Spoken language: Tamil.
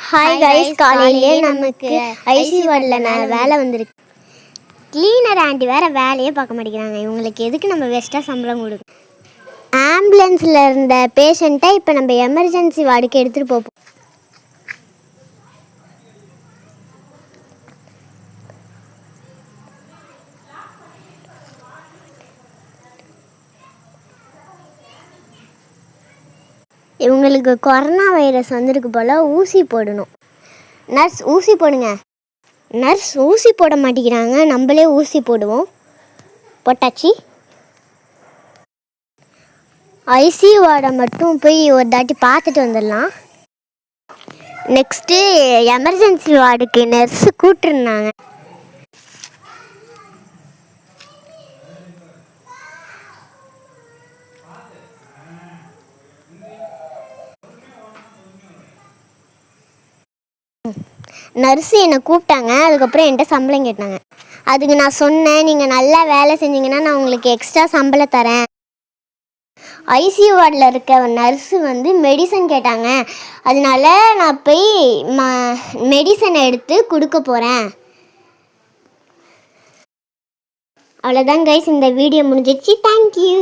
ஹாய் கைஸ், காலையிலே நமக்கு ஐசி வார்டில் வேலை வந்திருக்கு. கிளீனர் ஆண்டி வேறு வேலையே பார்க்க மாட்டேங்கிறாங்க. இவங்களுக்கு எதுக்கு நம்ம பெஸ்ட்டாக சம்பளம் கொடுக்கும்? ஆம்புலன்ஸில் இருந்த பேஷண்ட்டை இப்போ நம்ம எமர்ஜென்சி வார்டுக்கு எடுத்துகிட்டு போப்போம். இவங்களுக்கு கொரோனா வைரஸ் வந்திருக்கு போல். ஊசி போடணும். நர்ஸ் ஊசி போடுங்க. நர்ஸ் ஊசி போட மாட்டேங்கிறாங்க. நம்மளே ஊசி போடுவோம். போட்டாச்சு. ஐசி வார்டை மட்டும் போய் ஒரு தாட்டி பார்த்துட்டு வந்துடலாம். நெக்ஸ்ட்டு எமர்ஜென்சி வார்டுக்கு நர்ஸு கூப்பிட்டுருந்தாங்க. நர்ஸு என்னை கூப்பிட்டாங்க. அதுக்கப்புறம் என்கிட்ட சம்பளம் கேட்டாங்க. அதுக்கு நான் சொன்னேன், நீங்கள் நல்லா வேலை செஞ்சீங்கன்னா நான் உங்களுக்கு எக்ஸ்ட்ரா சம்பளம் தரேன். ஐசியூ வார்டில் இருக்க நர்ஸு மெடிசன் கேட்டாங்க. அதனால நான் போய் மெடிசனை எடுத்து கொடுக்க போகிறேன். அவ்வளோதான் கைஸ், இந்த வீடியோ முடிஞ்சிடுச்சு. தேங்க்யூ.